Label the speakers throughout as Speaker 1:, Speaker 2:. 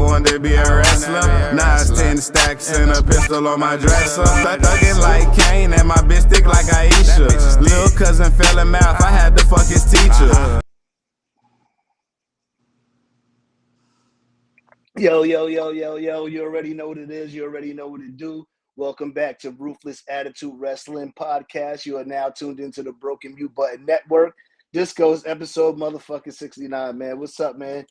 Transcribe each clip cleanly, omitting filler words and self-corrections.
Speaker 1: wanted to be a wrestler. Now it's 10 stacks and a pistol on my dresser. Thuggin' like Kane and my bitch thick like Aisha. Lil' cousin fell in mouth, I had to fuck his teacher.
Speaker 2: Yo, you already know what it is. You already know what it do. Welcome back to Ruthless Attitude Wrestling Podcast. You are now tuned into the Broken Mute Button Network. Disco's episode motherfucking 69, man. What's up, man?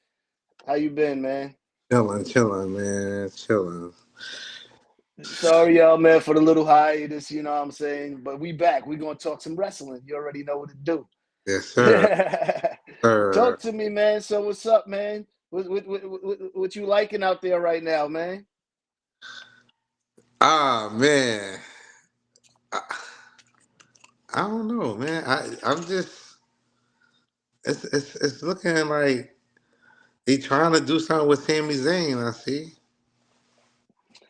Speaker 2: How you been, man?
Speaker 3: Chilling, man. Chilling.
Speaker 2: Sorry, y'all, man, for the little hiatus, you know what I'm saying? But we back. We going to talk some wrestling. You already know what to do.
Speaker 3: Yes, sir.
Speaker 2: Talk to me, man. So what's up, man? What you liking out there right now, man?
Speaker 3: Man. I don't know, man. I'm just it's looking like they trying to do something with Sami Zayn, I see.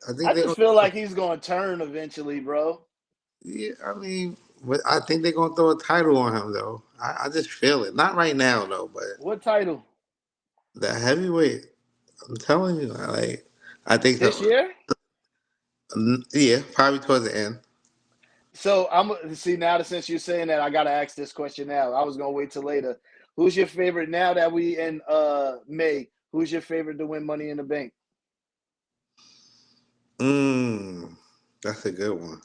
Speaker 2: I just feel like he's gonna turn eventually, bro.
Speaker 3: Yeah, I mean, but I think they're gonna throw a title on him though. I just feel it. Not right now though, but
Speaker 2: what title?
Speaker 3: The heavyweight. I'm telling you, I think
Speaker 2: this year.
Speaker 3: Yeah, probably towards the end.
Speaker 2: So I'm see now that since you're saying that, I gotta ask this question now. I was gonna wait till later. Who's your favorite now that we in May? Who's your favorite to win Money in the Bank?
Speaker 3: That's a good one.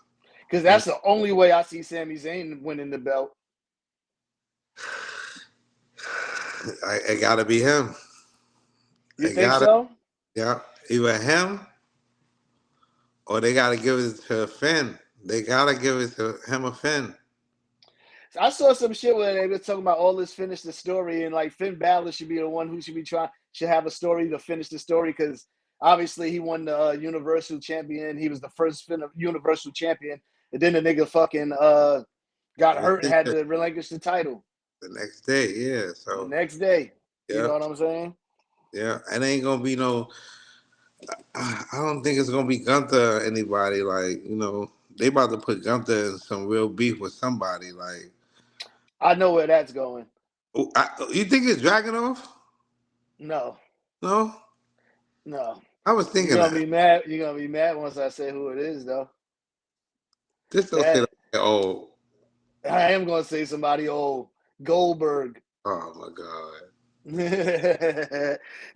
Speaker 2: Because that's the only way I see Sami Zayn winning the belt.
Speaker 3: It gotta be him.
Speaker 2: You think so?
Speaker 3: Yeah, either him or they gotta give it to Finn. They gotta give it to him or Finn.
Speaker 2: I saw some shit where they were talking about all this finish the story, and like Finn Balor should be the one who should have a story to finish the story because obviously he won the Universal Champion. He was the first Universal Champion, and then the nigga fucking got hurt and had to relinquish the title.
Speaker 3: The next day, yeah. So
Speaker 2: the next day, you know what I'm saying?
Speaker 3: Yeah, and ain't gonna be no. I don't think it's gonna be Gunther or anybody. Like, they about to put Gunther in some real beef with somebody. Like,
Speaker 2: I know where that's going.
Speaker 3: You think it's Dragunov?
Speaker 2: No.
Speaker 3: No. I was thinking
Speaker 2: you're gonna be mad. You're gonna be mad once I say who it is, though.
Speaker 3: Just don't say like old.
Speaker 2: I am gonna say somebody old. Goldberg.
Speaker 3: Oh my God.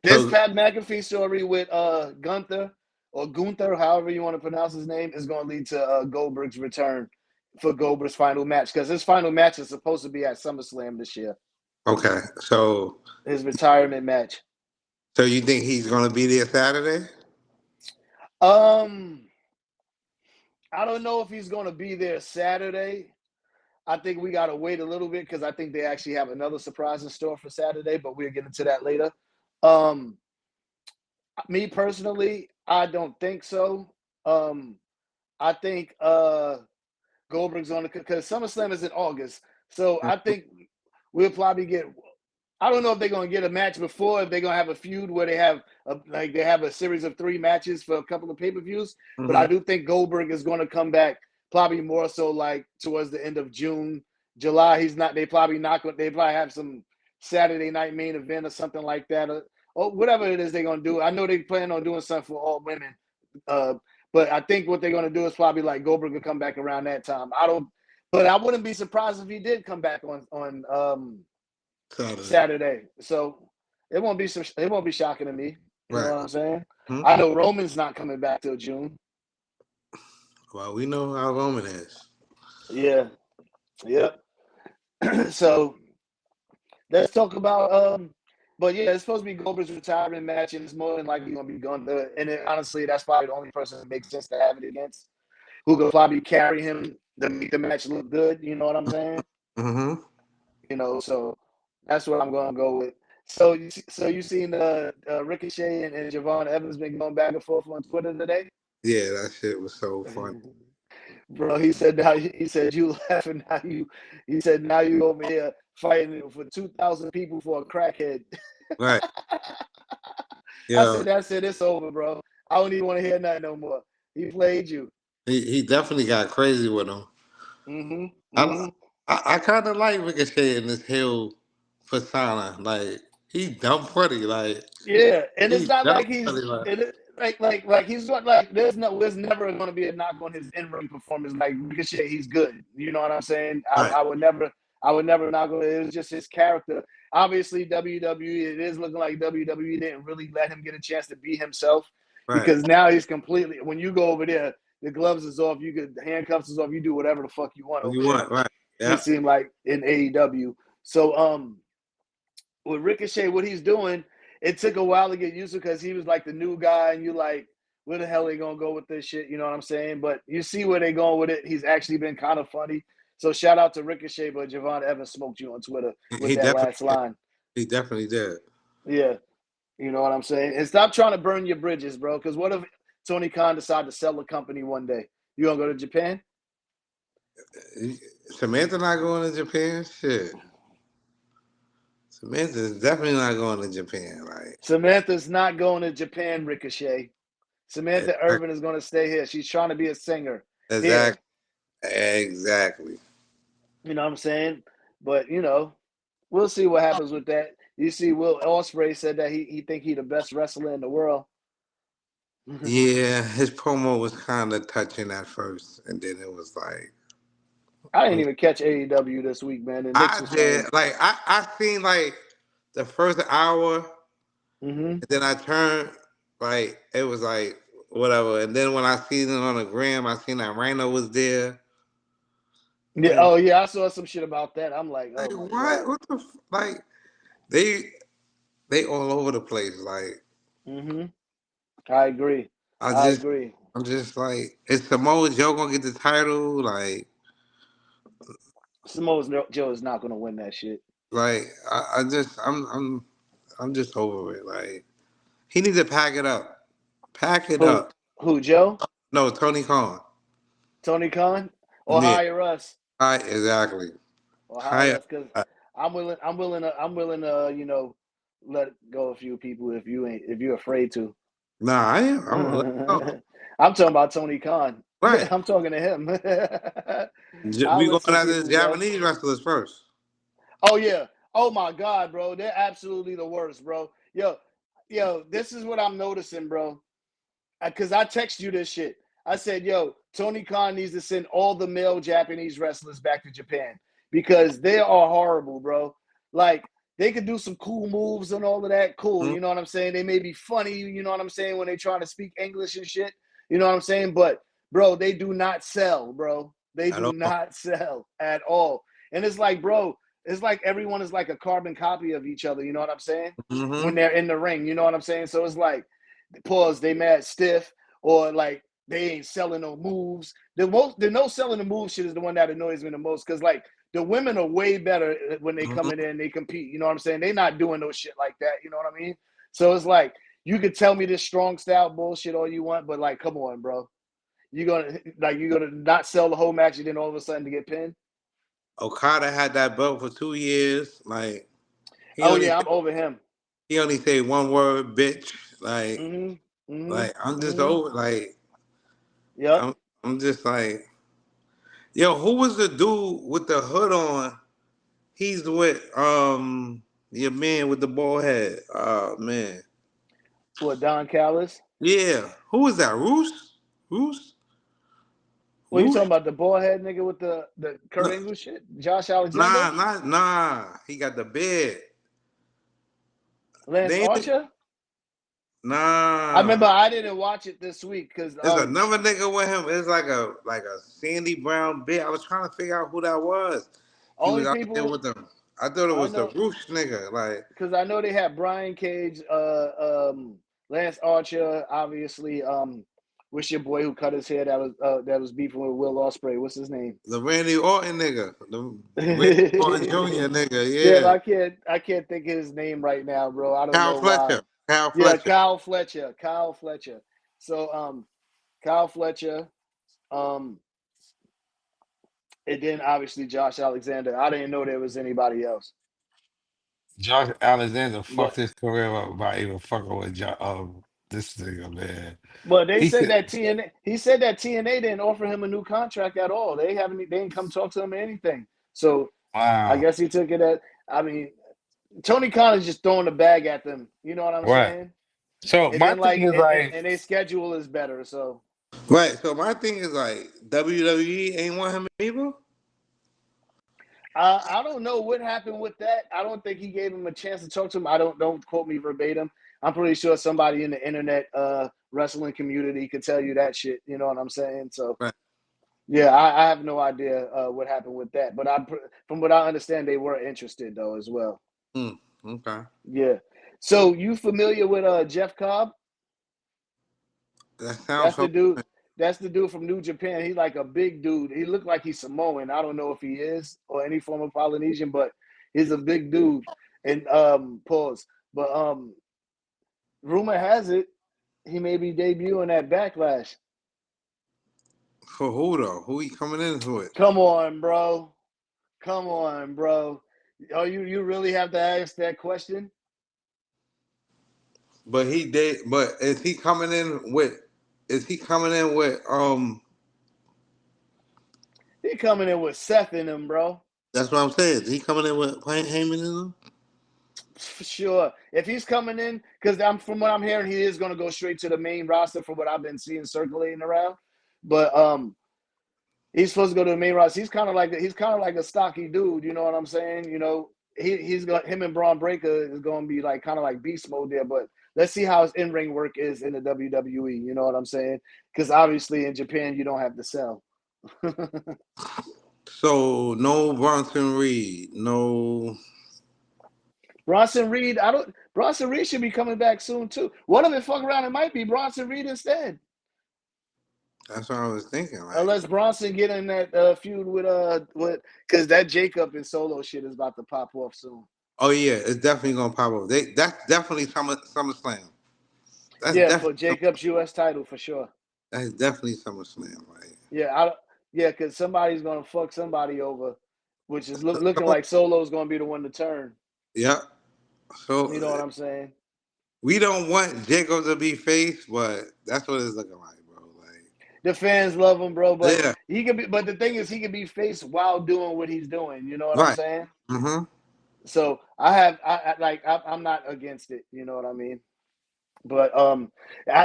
Speaker 2: This Pat McAfee story with Gunther or Gunther, however you want to pronounce his name, is going to lead to Goldberg's return for Goldberg's final match because his final match is supposed to be at SummerSlam this year.
Speaker 3: Okay, so
Speaker 2: his retirement match.
Speaker 3: So you think he's going to be there Saturday?
Speaker 2: I don't know if he's going to be there Saturday. I think we got to wait a little bit because I think they actually have another surprise in store for Saturday, but we'll get into that later. Me personally, I don't think so. I think Goldberg's on because SummerSlam is in August. So I think we'll probably get I don't know if they're going to get a match before, if they're going to have a feud where they have a series of 3 matches for a couple of pay-per-views. Mm-hmm. But I do think Goldberg is going to come back probably more so like towards the end of June, July. They probably have some Saturday night main event or something like that, or whatever it is they're gonna do. I know they plan on doing something for all women, but I think what they're gonna do is probably like Goldberg will come back around that time. But I wouldn't be surprised if he did come back on Saturday. So it won't be shocking to me. You know what I'm saying? Mm-hmm. I know Roman's not coming back till June.
Speaker 3: Well, we know how Roman is.
Speaker 2: Yeah. Yep. So let's talk about but yeah, it's supposed to be Goldberg's retirement match, and it's more than likely going to be Gunther. And honestly, that's probably the only person that makes sense to have it against, who could probably carry him to make the match look good. You know what I'm saying? Mm-hmm. So that's what I'm going to go with. So you seen Ricochet and Javon Evans been going back and forth on Twitter today?
Speaker 3: Yeah, that shit was so funny.
Speaker 2: Bro, he said you laughing now now you over here fighting for 2,000 people for a crackhead.
Speaker 3: Right.
Speaker 2: Yeah. I said that's it, it's over, bro. I don't even want to hear nothing no more. He played you.
Speaker 3: He definitely got crazy with him. Mm-hmm. I kind of like Ricochet in this heel persona. Like, he dumb funny. Like
Speaker 2: Yeah, and it's
Speaker 3: he
Speaker 2: not
Speaker 3: dumb
Speaker 2: like he's
Speaker 3: funny. Like
Speaker 2: like he's like there's never going to be a knock on his in-ring performance. Like Ricochet, he's good. You know what I'm saying?
Speaker 3: right,
Speaker 2: I would never knock on it. It was just his character. Obviously, WWE, it is looking like WWE didn't really let him get a chance to be himself
Speaker 3: right.
Speaker 2: because now he's completely. When you go over there, the gloves is off, the handcuffs is off, you do whatever the fuck you want
Speaker 3: What
Speaker 2: over
Speaker 3: you
Speaker 2: there.
Speaker 3: want? Right.
Speaker 2: It
Speaker 3: Yeah.
Speaker 2: seemed like in AEW. So with Ricochet, what he's doing, it took a while to get used to because he was like the new guy, and you like, where the hell are they gonna go with this shit? You know what I'm saying? But you see where they going with it. He's actually been kind of funny. So shout out to Ricochet, but Javon Evans smoked you on Twitter with
Speaker 3: He
Speaker 2: that last
Speaker 3: definitely,
Speaker 2: line.
Speaker 3: he definitely did.
Speaker 2: Yeah, you know what I'm saying? And stop trying to burn your bridges, bro. Because what if Tony Khan decided to sell the company one day? You gonna go to Japan?
Speaker 3: Samantha not going to Japan. Shit. Samantha's definitely not going to Japan. Like
Speaker 2: Samantha's not going to Japan, Ricochet. Samantha
Speaker 3: exactly,
Speaker 2: Irvin is going to stay here. She's trying to be a singer here.
Speaker 3: exactly.
Speaker 2: You know what I'm saying? But, we'll see what happens with that. You see, Will Ospreay said that he think he the best wrestler in the world.
Speaker 3: Yeah, his promo was kind of touching at first, and then it was like
Speaker 2: I didn't even catch AEW this week, man. The Knicks
Speaker 3: I
Speaker 2: was playing.
Speaker 3: did. Like I seen like the first hour,
Speaker 2: Mm-hmm.
Speaker 3: and then I turned like it was like whatever, and then when I seen it on the gram, I seen that Rhino was there.
Speaker 2: Yeah.
Speaker 3: Like,
Speaker 2: Oh, yeah. I saw some shit about that. I'm like,
Speaker 3: like
Speaker 2: oh my
Speaker 3: what?
Speaker 2: god.
Speaker 3: What the like? They all over the place. Like
Speaker 2: Mm-hmm. I agree.
Speaker 3: I
Speaker 2: I
Speaker 3: just
Speaker 2: agree.
Speaker 3: I'm just like, is Samoa Joe gonna get the title?
Speaker 2: Samoa Joe is not going to win that shit.
Speaker 3: Like I just I'm just over it. Like he needs to pack it up. Pack it
Speaker 2: Who?
Speaker 3: up.
Speaker 2: Who? Joe?
Speaker 3: No, Tony Khan.
Speaker 2: Tony Khan? Or
Speaker 3: Yeah.
Speaker 2: hire us?
Speaker 3: Hi, exactly.
Speaker 2: Or hire
Speaker 3: Hi.
Speaker 2: us? Because I'm willing to let go of a few people if you're afraid to.
Speaker 3: Nah, I am. Oh,
Speaker 2: I'm talking about Tony Khan.
Speaker 3: right.
Speaker 2: I'm talking to him. I'll
Speaker 3: We
Speaker 2: let
Speaker 3: going
Speaker 2: some
Speaker 3: after the
Speaker 2: people go.
Speaker 3: Japanese wrestlers first.
Speaker 2: Oh yeah. Oh my God, bro. They're absolutely the worst, bro. Yo, this is what I'm noticing, bro. Because I text you this shit. I said, yo, Tony Khan needs to send all the male Japanese wrestlers back to Japan because they are horrible, bro. Like, they could do some cool moves and all of that. Cool.
Speaker 3: Mhm.
Speaker 2: You know what I'm saying? They may be funny, you know what I'm saying, when they try to speak English and shit. You know what I'm saying? But, bro, they do not sell, bro. They
Speaker 3: At
Speaker 2: do
Speaker 3: all.
Speaker 2: not sell at all. And it's like, bro, it's like everyone is like a carbon copy of each other. You know what I'm saying? When
Speaker 3: Mm-hmm.
Speaker 2: they're in the ring, you know what I'm saying? So it's like, pause, they mad stiff, or like they ain't selling no moves. The no selling the move shit is the one that annoys me the most because like the women are way better when they come in there and they compete. You know what I'm saying? They not doing no shit like that. You know what I mean? So it's like you could tell me this strong style bullshit all you want, but like, come on, bro. You're gonna not sell the whole match and then all of a sudden to get pinned?
Speaker 3: Okada had that belt for 2 years. Like he
Speaker 2: Oh
Speaker 3: only
Speaker 2: yeah, I'm over him.
Speaker 3: he only say one word, bitch. Like
Speaker 2: Mm-hmm. Mm-hmm.
Speaker 3: like I'm just
Speaker 2: Mm-hmm.
Speaker 3: over. Like
Speaker 2: Yep.
Speaker 3: I'm just like, yo, who was the dude with the hood on? He's with your man with the bald head. Oh man.
Speaker 2: What, Don Callis?
Speaker 3: Yeah. Who was that? Roos? Roos?
Speaker 2: What you talking
Speaker 3: Roos?
Speaker 2: about? The bald head nigga with the Kurt
Speaker 3: No,
Speaker 2: Angle shit? Josh Alexander?
Speaker 3: nah. He got the beard.
Speaker 2: Lance
Speaker 3: They
Speaker 2: Archer? I
Speaker 3: nah.
Speaker 2: remember I didn't watch it this week because
Speaker 3: There's another nigga with him. It's like a sandy brown beard. I was trying to figure out who that was. He
Speaker 2: only
Speaker 3: was out there
Speaker 2: people
Speaker 3: with them. I thought it
Speaker 2: I
Speaker 3: was the
Speaker 2: know
Speaker 3: Roosh nigga. Like,
Speaker 2: because I know they had Brian Cage, Lance Archer, obviously. What's your boy who cut his hair that was beefing with Will Ospreay? What's his name?
Speaker 3: the Randy Orton nigga. The Randy Orton Jr. nigga.
Speaker 2: Damn,
Speaker 3: Yeah.
Speaker 2: I can't think of his name right now, bro. I don't
Speaker 3: Kyle
Speaker 2: know why.
Speaker 3: Fletcher. Kyle
Speaker 2: Yeah,
Speaker 3: Fletcher.
Speaker 2: Kyle Fletcher. Kyle Fletcher. So Kyle Fletcher, um, and then obviously Josh Alexander. I didn't know there was anybody else.
Speaker 3: Josh Alexander fucked
Speaker 2: But
Speaker 3: his career up by even fucking with this nigga, man.
Speaker 2: they
Speaker 3: He
Speaker 2: said
Speaker 3: said,
Speaker 2: that TNA didn't offer him a new contract at all. They didn't come talk to him or anything. So I
Speaker 3: wow.
Speaker 2: guess he took it as, I mean, Tony Khan is just throwing the bag at them. You know what I'm
Speaker 3: Right.
Speaker 2: saying?
Speaker 3: So
Speaker 2: And
Speaker 3: my
Speaker 2: then
Speaker 3: thing is like,
Speaker 2: and their schedule is better. So
Speaker 3: right. So my thing is like, WWE ain't want him either.
Speaker 2: I don't know what happened with that. I don't think he gave him a chance to talk to him. Don't quote me verbatim. I'm pretty sure somebody in the internet wrestling community could tell you that shit. You know what I'm saying? So
Speaker 3: Right.
Speaker 2: yeah, I have no idea what happened with that. But from what I understand, they were interested though as well.
Speaker 3: Okay.
Speaker 2: Yeah. So you familiar with Jeff Cobb?
Speaker 3: That sounds
Speaker 2: That's the
Speaker 3: so.
Speaker 2: dude. That's the dude from New Japan. He's like a big dude. He looked like he's Samoan. I don't know if he is or any form of Polynesian, but he's a big dude. And pause. But rumor has it he may be debuting at Backlash.
Speaker 3: For who though? Who he coming in with?
Speaker 2: Come on, bro. Come on, bro. Oh, you really have to ask that question?
Speaker 3: But he did. But is he coming in with? Is he coming in with?
Speaker 2: He coming in with Seth in him, bro.
Speaker 3: That's what I'm saying. Is he coming in with Heyman in him?
Speaker 2: For sure. If he's coming in, because from what I'm hearing, he is going to go straight to the main roster from what I've been seeing circulating around. But he's supposed to go to the main roster. He's kind of like a stocky dude. You know what I'm saying? You know, he's got him and Braun Breaker is going to be like kind of like beast mode there. But let's see how his in ring work is in the WWE. You know what I'm saying? Because obviously in Japan you don't have to sell.
Speaker 3: So no Bronson Reed, no.
Speaker 2: Bronson Reed, Bronson Reed should be coming back soon too. What if it fuck around? It might be Bronson Reed instead.
Speaker 3: That's what I was thinking. Like,
Speaker 2: Unless Bronson get in that feud with because that Jacob and Solo shit is about to pop off soon.
Speaker 3: oh yeah, it's definitely gonna pop up. That's definitely SummerSlam. That's
Speaker 2: Yeah, for
Speaker 3: definitely
Speaker 2: Jacob's U.S. title for sure.
Speaker 3: that's definitely SummerSlam. Like,
Speaker 2: Yeah, because somebody's gonna fuck somebody over, which is looking like Solo's gonna be the one to turn.
Speaker 3: yeah. So
Speaker 2: You know what I'm saying?
Speaker 3: we don't want Jacob to be face, but that's what it's looking like, bro. Like,
Speaker 2: The fans love him, bro, but
Speaker 3: yeah,
Speaker 2: he could be. But the thing is, he could be face while doing what he's doing. You know what I'm
Speaker 3: right.
Speaker 2: saying?
Speaker 3: Mm-hmm.
Speaker 2: So I'm not against it. You know what I mean? But I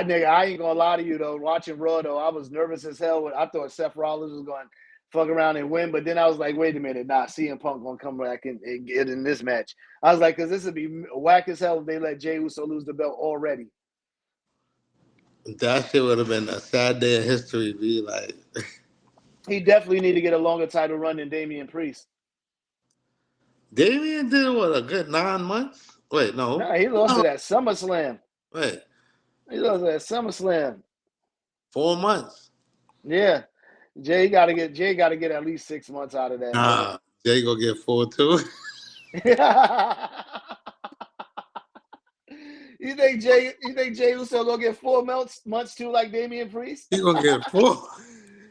Speaker 2: ain't gonna lie to you though. Watching Raw though, I was nervous as hell. I thought Seth Rollins was going to fuck around and win, but then I was like, wait a minute, nah, CM Punk gonna come back and get in this match. I was like, because this would be whack as hell if they let Jey Uso lose the belt already.
Speaker 3: That shit would have been a sad day of history. Be like,
Speaker 2: He definitely need to get a longer title run than Damian Priest.
Speaker 3: Damian did what, a good 9 months? Wait, no.
Speaker 2: Nah, he lost it at SummerSlam.
Speaker 3: Wait,
Speaker 2: He lost it at SummerSlam.
Speaker 3: 4 months.
Speaker 2: Yeah. Jay got to get at least 6 months out of that,
Speaker 3: Nah, Jay gonna get 4 too.
Speaker 2: man. You think Jay Uso gonna get 4 months too, like Damian Priest?
Speaker 3: He gonna get 4.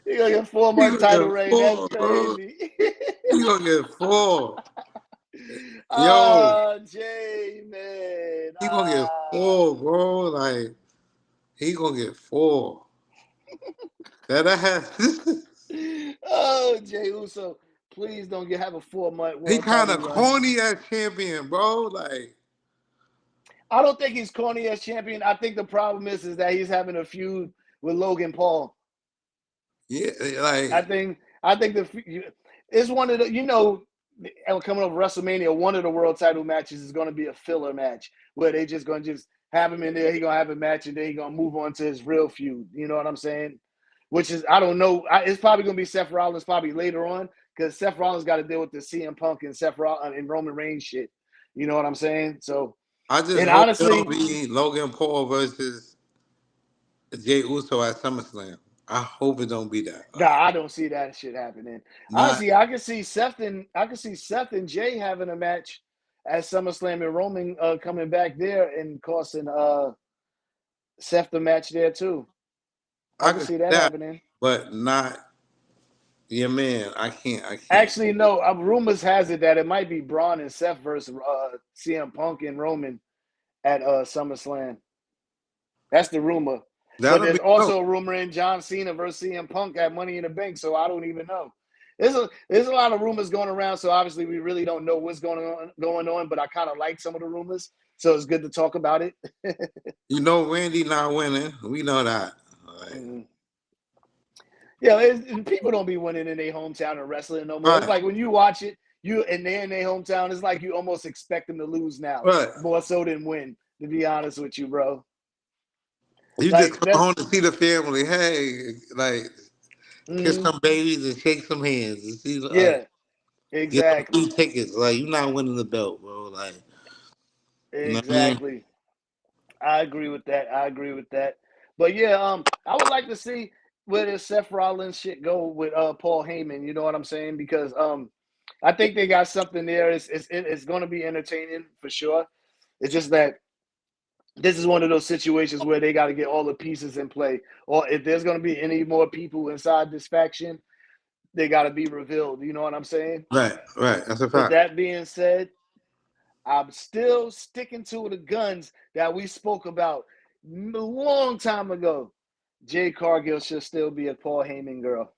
Speaker 2: He gonna get 4 month title reign. That's crazy.
Speaker 3: He gonna get 4. Yo,
Speaker 2: Oh, Jay, man.
Speaker 3: he gonna get 4, bro. Like, he gonna get 4. That has.
Speaker 2: Oh, Jay Uso, please don't have a 4 month
Speaker 3: He
Speaker 2: world
Speaker 3: kind
Speaker 2: title
Speaker 3: of
Speaker 2: run.
Speaker 3: corny as champion, bro. Like,
Speaker 2: I don't think he's corny as champion. I think the problem is that he's having a feud with Logan Paul.
Speaker 3: yeah, like
Speaker 2: I think it's one of the coming up WrestleMania. One of the world title matches is going to be a filler match where they just going to just have him in there. He gonna have a match and then he gonna move on to his real feud. You know what I'm saying? Which is I don't know. It's probably gonna be Seth Rollins probably later on because Seth Rollins got to deal with the CM Punk and Seth Rollins and Roman Reigns shit. You know what I'm saying? So.
Speaker 3: I just
Speaker 2: And
Speaker 3: hope
Speaker 2: honestly,
Speaker 3: it'll be Logan Paul versus Jay Uso at SummerSlam. I hope it don't be that.
Speaker 2: nah, I don't see that shit happening.
Speaker 3: Not,
Speaker 2: Honestly, I can see Seth and Jay having a match at SummerSlam and Roman coming back there and costing Seth the match there too. I can see that happening.
Speaker 3: but not your man. I can't.
Speaker 2: Actually, no. Rumors has it that it might be Braun and Seth versus CM Punk and Roman at SummerSlam. That's the rumor. But
Speaker 3: That'll
Speaker 2: there's
Speaker 3: be
Speaker 2: also a rumor in John Cena versus CM Punk at Money in the Bank, so I don't even know. there's a lot of rumors going around, so obviously we really don't know what's going on. But I kind of like some of the rumors, so it's good to talk about it.
Speaker 3: You know, Randy not winning. We know that. Like,
Speaker 2: Mm-hmm. Yeah, people don't be winning in their hometown of wrestling no more.
Speaker 3: right,
Speaker 2: It's like when you watch it, and they're in their hometown, it's like you almost expect them to lose now,
Speaker 3: right.
Speaker 2: more so than win. To be honest with you, bro.
Speaker 3: You just
Speaker 2: Like
Speaker 3: come
Speaker 2: that's
Speaker 3: home to see the family. Hey, like kiss some babies and shake some hands and see like
Speaker 2: yeah,
Speaker 3: get some free
Speaker 2: exactly,
Speaker 3: tickets. Like you're not winning the belt, bro. Like you know what I mean?
Speaker 2: exactly. I agree with that. But yeah, I would like to see where this Seth Rollins shit go with Paul Heyman. You know what I'm saying? Because I think they got something there. It's going to be entertaining for sure. It's just that this is one of those situations where they got to get all the pieces in play. Or if there's going to be any more people inside this faction, they got to be revealed. You know what I'm saying?
Speaker 3: Right, right. That's a
Speaker 2: With
Speaker 3: fact.
Speaker 2: that being said, I'm still sticking to the guns that we spoke about a long time ago. Jay Cargill should still be a Paul Heyman girl.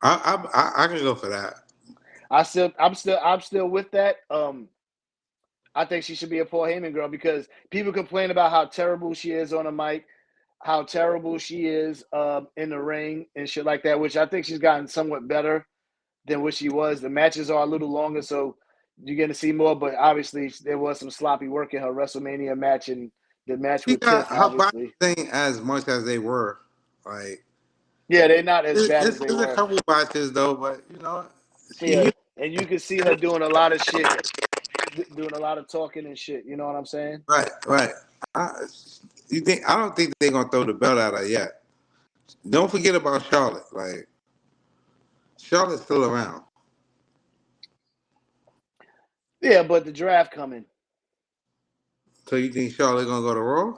Speaker 3: I can go for that.
Speaker 2: I'm still with that. I think she should be a Paul Heyman girl because people complain about how terrible she is on the mic, how terrible she is in the ring and shit like that, which I think she's gotten somewhat better than what she was. The matches are a little longer, so you're going to see more, but obviously there was some sloppy work in her WrestleMania match and the match
Speaker 3: She
Speaker 2: with
Speaker 3: got
Speaker 2: Tiff,
Speaker 3: her body
Speaker 2: obviously.
Speaker 3: thing as much as they were. Like
Speaker 2: Yeah, they're not as bad as they
Speaker 3: it's a
Speaker 2: were.
Speaker 3: couple botches though, but you know
Speaker 2: Yeah,
Speaker 3: she
Speaker 2: and you can see her doing a lot of shit, doing a lot of talking and shit. You know what I'm saying?
Speaker 3: right, right. I, you think I don't think they're gonna throw the belt at her yet. Don't forget about Charlotte. Like Charlotte's still around.
Speaker 2: Yeah, but the draft coming.
Speaker 3: So you think Charlotte gonna go to Raw?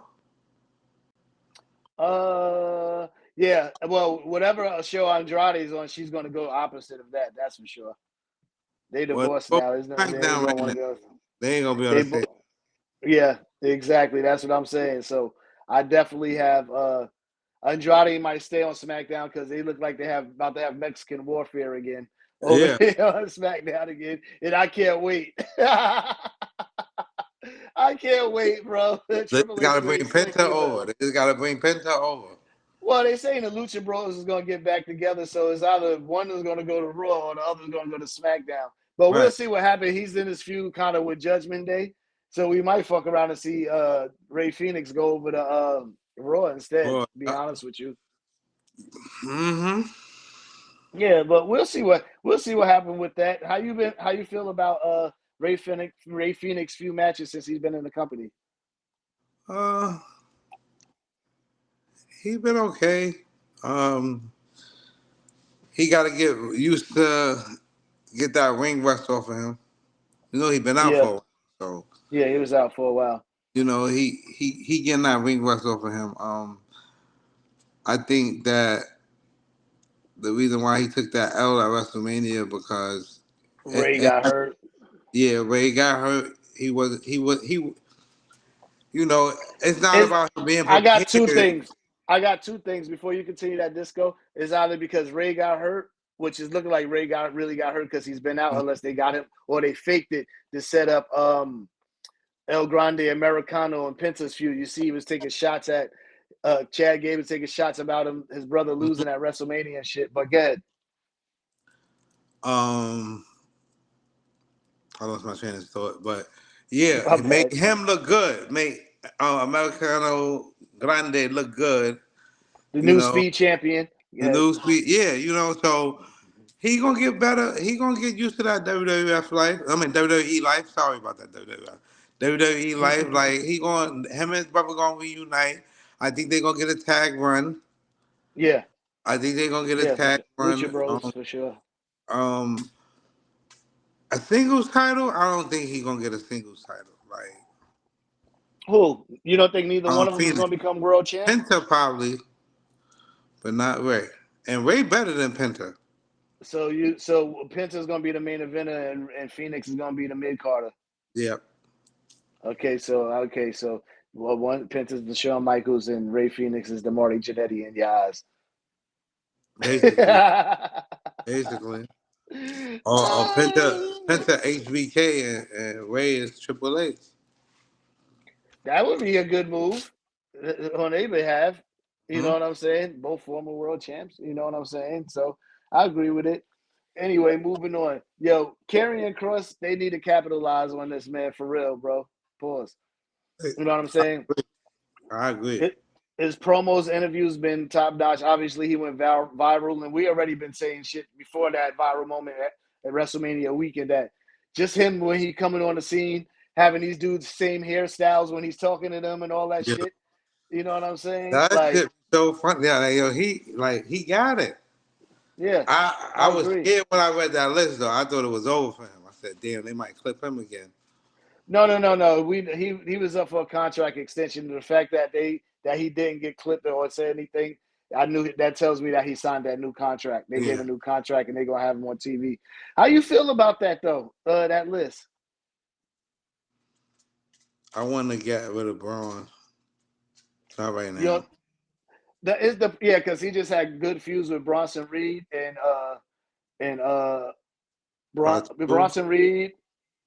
Speaker 2: Yeah. Well, whatever show Andrade's on, she's going to go opposite of that. That's for sure. They
Speaker 3: Well,
Speaker 2: divorced
Speaker 3: go
Speaker 2: now. Isn't it? They
Speaker 3: SmackDown
Speaker 2: don't
Speaker 3: right
Speaker 2: want
Speaker 3: now.
Speaker 2: to go.
Speaker 3: They ain't gonna be on
Speaker 2: They,
Speaker 3: the same.
Speaker 2: yeah, exactly. That's what I'm saying. So I definitely have Andrade might stay on SmackDown because they look like they have about to have Mexican warfare again over
Speaker 3: Yeah,
Speaker 2: there on SmackDown again, and I can't wait. I can't wait, bro.
Speaker 3: they just
Speaker 2: Triple H
Speaker 3: gotta bring
Speaker 2: made Slick
Speaker 3: Penta
Speaker 2: look better.
Speaker 3: over. They just gotta bring Penta over.
Speaker 2: Well, they saying the Lucha Bros is going to get back together, so it's either one is going to go to Raw or the other is going to go to SmackDown. But we'll
Speaker 3: Right.
Speaker 2: see what happens. He's in his feud kind of with Judgment Day, so we might fuck around and see Ray Phoenix go over to Raw instead.
Speaker 3: Well,
Speaker 2: To be honest with you,
Speaker 3: mm-hmm.
Speaker 2: yeah. But we'll see what happened with that. How you feel about Ray Phoenix few matches since he's been in the company?
Speaker 3: Uh, he been okay. Um, he got to get used to get that ring rust off of him. You know, he been out for
Speaker 2: Yeah,
Speaker 3: a while, so
Speaker 2: yeah. He was out for a while.
Speaker 3: you know he getting that ring rust off of him. I think that the reason why he took that L at WrestleMania because
Speaker 2: Ray got hurt.
Speaker 3: yeah, Ray got hurt. He. You know, it's not
Speaker 2: Is
Speaker 3: about him being
Speaker 2: I got two
Speaker 3: prepared.
Speaker 2: things. I got two things before you continue that disco. Is either because Ray got hurt, which is looking like Ray really got hurt because he's been out, unless they got him or they faked it to set up El Grande Americano and Penta's feud. You see, he was taking shots at Chad Gable taking shots about his brother losing at WrestleMania and shit. But good.
Speaker 3: Um, I lost my train of thought, but yeah,
Speaker 2: My
Speaker 3: it made
Speaker 2: bad.
Speaker 3: him look good. Made Americano Grande look good.
Speaker 2: The
Speaker 3: You
Speaker 2: new
Speaker 3: know,
Speaker 2: speed champion.
Speaker 3: the
Speaker 2: Yeah.
Speaker 3: new sweet. Yeah, you know, so he gonna get better. He gonna get used to that WWF life. I mean WWE life. Sorry about that WWF. WWE life. Like him and his brother gonna reunite. I think they're gonna get a tag run.
Speaker 2: Yeah.
Speaker 3: I think they're gonna get a
Speaker 2: Yeah, for
Speaker 3: tag
Speaker 2: sure. Lucha
Speaker 3: run.
Speaker 2: Bros for sure.
Speaker 3: Um, a singles title. I don't think he's gonna get a singles title. Like
Speaker 2: Who? You don't think neither one of them is
Speaker 3: Phoenix,
Speaker 2: going to become world champ?
Speaker 3: Penta probably, but not Ray. And Ray better than Penta.
Speaker 2: So Penta's gonna be the main eventer and Phoenix is gonna be the mid carder.
Speaker 3: Yep.
Speaker 2: Okay, so well, one Penta's the Shawn Michaels and Ray Phoenix is the Marty Jannetty in your eyes.
Speaker 3: Basically. Basically. Or Penta HBK and Ray is Triple H.
Speaker 2: That would be a good move on their behalf. You
Speaker 3: Hmm?
Speaker 2: know what I'm saying? Both former world champs. You know what I'm saying? So I agree with it. Anyway, moving on. Yo, Karrion Kross, they need to capitalize on this, man, for real, bro. Pause. You know what I'm saying?
Speaker 3: I agree.
Speaker 2: His promos, interviews been top notch. Obviously, he went viral, and we already been saying shit before that viral moment at WrestleMania weekend. That just him when he coming on the scene, having these dudes same hairstyles when he's talking to them and all that
Speaker 3: Yeah.
Speaker 2: shit. You know what I'm saying?
Speaker 3: That
Speaker 2: Like,
Speaker 3: shit so funny. Yeah, like, yo, he got it.
Speaker 2: yeah,
Speaker 3: I
Speaker 2: I
Speaker 3: was
Speaker 2: agree.
Speaker 3: scared when I read that list though. I thought it was over for him. I said, damn, they might clip him again.
Speaker 2: No. He was up for a contract extension. The fact that he didn't get clipped or say anything, I knew that tells me that he signed that new contract. They gave
Speaker 3: Yeah.
Speaker 2: a new contract and they're gonna have him on TV. How you feel about that though? That list.
Speaker 3: I want to get rid of Braun. Not right
Speaker 2: You know,
Speaker 3: now.
Speaker 2: that is because he just had good feuds with Bronson Reed and
Speaker 3: Fatu.
Speaker 2: Bronson Reed.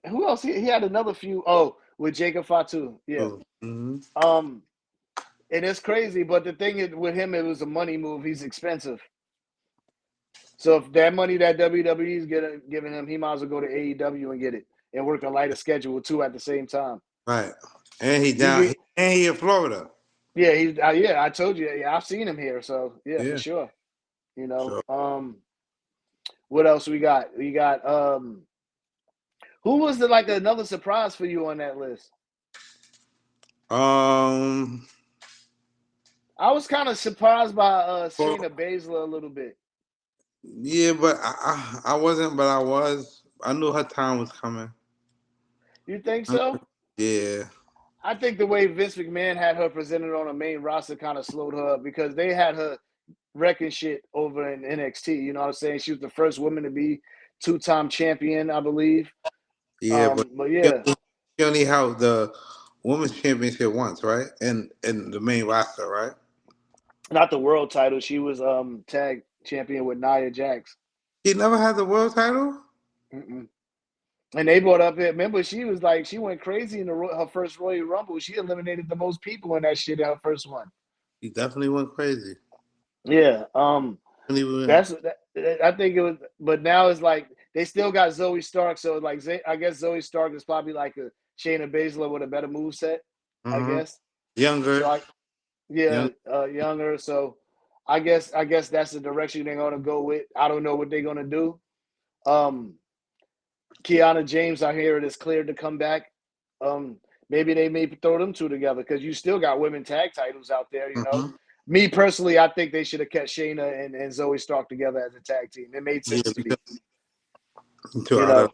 Speaker 2: Who else? He had another feud. Oh, with Jacob Fatu. Yeah.
Speaker 3: Mm-hmm.
Speaker 2: Um, and it's crazy, but the thing is, with him, it was a money move. He's expensive. So if that money that WWE is giving him, he might as well go to AEW and get it and work a lighter schedule too at the same time.
Speaker 3: Right. And he
Speaker 2: He
Speaker 3: down.
Speaker 2: get
Speaker 3: And he in Florida.
Speaker 2: yeah. I told you, yeah, I've seen him here, so yeah, for
Speaker 3: Yeah.
Speaker 2: sure. You know,
Speaker 3: So
Speaker 2: what else we got? We got who was the like another surprise for you on that list?
Speaker 3: um.
Speaker 2: I was kind of surprised by
Speaker 3: Well,
Speaker 2: Shayna Baszler a little bit.
Speaker 3: yeah, but I wasn't, but I was. I knew her time was coming.
Speaker 2: You think so?
Speaker 3: Yeah.
Speaker 2: I think the way Vince McMahon had her presented on a main roster kind of slowed her up because they had her wrecking shit over in NXT. You know what I'm saying? She was the first woman to be two-time champion, I believe.
Speaker 3: Yeah, but
Speaker 2: But
Speaker 3: she
Speaker 2: yeah,
Speaker 3: she only held the women's championship once, right? In the main roster, right?
Speaker 2: not the world title. She was tag champion with Nia Jax.
Speaker 3: She never had the world title.
Speaker 2: Mm-mm. And they brought up it. Remember, she was like she went crazy in her first Royal Rumble. She eliminated the most people in that shit in her first one.
Speaker 3: She definitely went crazy.
Speaker 2: Yeah.
Speaker 3: Definitely went.
Speaker 2: That's I think it was, but now it's like they still got Zoe Stark. So like I guess Zoe Stark is probably like a Shayna Baszler with a better move set. I
Speaker 3: Mm-hmm.
Speaker 2: guess. So
Speaker 3: Younger, young.
Speaker 2: younger. So I guess that's the direction they're gonna go with. I don't know what they're gonna do. Um, Kiana James, I hear it is cleared to come back. Maybe they may throw them two together because you still got women tag titles out there. You know,
Speaker 3: Mm-hmm.
Speaker 2: me personally, I think they should have kept Shayna and Zoe Stark together as a tag team. It made
Speaker 3: Yeah,
Speaker 2: sense to me.
Speaker 3: because until
Speaker 2: You
Speaker 3: I don't.
Speaker 2: know,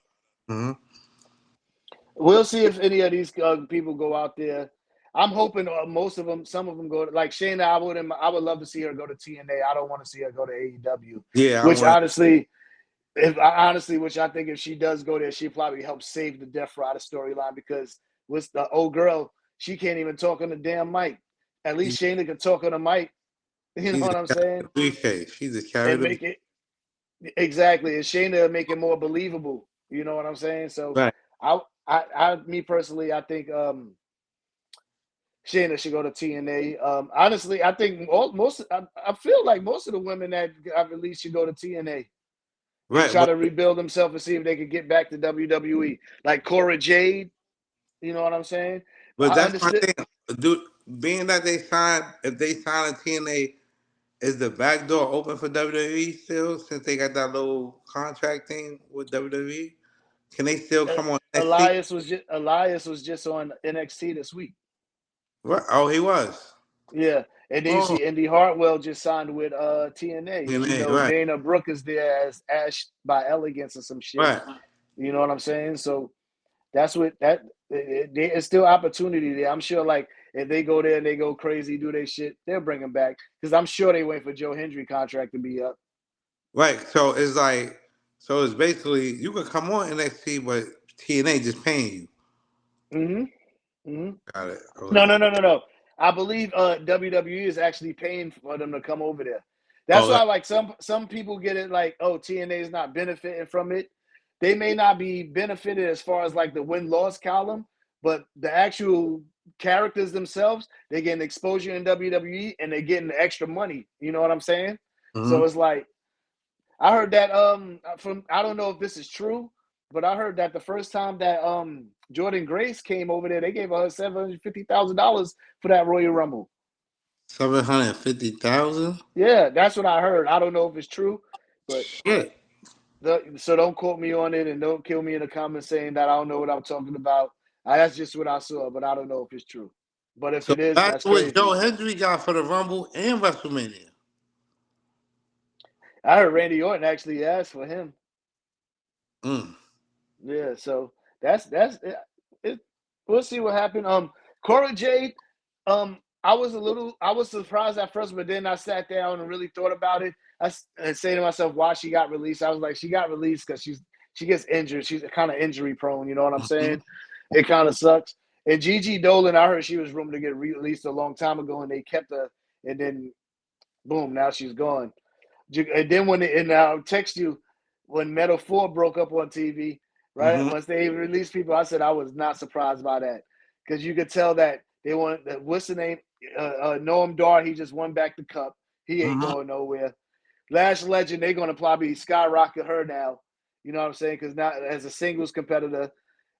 Speaker 3: Mm-hmm.
Speaker 2: we'll see if any of these people go out there. I'm hoping most of them, some of them go to, like Shayna. I would love to see her go to TNA. I don't want to see her go to AEW.
Speaker 3: Yeah, I
Speaker 2: Which
Speaker 3: want.
Speaker 2: honestly, which I think if she does go there, she probably helps save the Death Rider storyline because with the old girl, she can't even talk on the damn mic. At least Shayna can talk on the mic. You know
Speaker 3: She's
Speaker 2: what
Speaker 3: a
Speaker 2: I'm
Speaker 3: carry
Speaker 2: saying?
Speaker 3: the briefcase. She's a carry
Speaker 2: And
Speaker 3: the
Speaker 2: make it exactly. And Shayna make it more believable. You know what I'm saying? So
Speaker 3: right.
Speaker 2: me personally, I think Shayna should go to TNA. Honestly, I think I feel like most of the women that got released should go to TNA and
Speaker 3: Right,
Speaker 2: try to rebuild themselves and see if they could get back to WWE. Like Cora Jade, you know what I'm saying?
Speaker 3: but
Speaker 2: I
Speaker 3: that's my
Speaker 2: understood.
Speaker 3: thing. Dude, being that they signed, if they sign a TNA, is the back door open for WWE still since they got that little contract thing with WWE? Can they still come on NXT?
Speaker 2: Elias was just on NXT this week.
Speaker 3: What? Oh, he was.
Speaker 2: Yeah, and then you
Speaker 3: Oh,
Speaker 2: see Indy Hartwell just signed with TNA, and you
Speaker 3: TNA,
Speaker 2: know
Speaker 3: right,
Speaker 2: Dana Brooke is there as Ash by Elegance or some shit.
Speaker 3: right.
Speaker 2: You know what I'm saying? So that's what it's still opportunity there. I'm sure, like if they go there and they go crazy, do they shit, they'll bring him back because I'm sure they wait for Joe Hendry contract to be up.
Speaker 3: Right. So it's like, so it's basically you can come on NXT, but TNA just paying you.
Speaker 2: Mm-hmm. Mm-hmm.
Speaker 3: Got it.
Speaker 2: No,
Speaker 3: Okay.
Speaker 2: no, no, no, no. I believe WWE is actually paying for them to come over there. That's why, like, some people get it like, oh, TNA is not benefiting from it. They may not be benefited as far as like the win-loss column, but the actual characters themselves, they're getting exposure in WWE and they're getting the extra money. You know what I'm saying?
Speaker 3: Mm-hmm.
Speaker 2: So it's like, I heard that from, I don't know if this is true, but I heard that the first time that Jordan Grace came over there, they gave her $750,000 for that Royal Rumble.
Speaker 3: 750,000.
Speaker 2: Yeah, that's what I heard. I don't know if it's true, but
Speaker 3: shit.
Speaker 2: So don't quote me on it and don't kill me in the comments saying that I don't know what I'm talking about. That's just what I saw, but I don't know if it's true. But if it is,
Speaker 3: That's
Speaker 2: that's
Speaker 3: what
Speaker 2: crazy.
Speaker 3: Joe Hendry got for the Rumble and WrestleMania.
Speaker 2: I heard Randy Orton actually asked for him.
Speaker 3: Mm.
Speaker 2: Yeah, so that's it. We'll see what happened. Cora Jade, I was surprised at first, but then I sat down and really thought about it. And say to myself, why she got released? I was like, she got released because she gets injured. She's kind of injury prone. You know what I'm saying? It kind of sucks. And Gigi Dolan, I heard she was rumored to get released a long time ago, and they kept her. And then, boom, now she's gone. And then and I'll text you when Metal 4 broke up on TV, right?
Speaker 3: Mm-hmm.
Speaker 2: Once they released people, I said I was not surprised by that because you could tell that they want that. What's the name? Noam Dar. He just won back the cup. He ain't going nowhere. Lash Legend, they're going to probably skyrocket her now. You know what I'm saying? Because now as a singles competitor,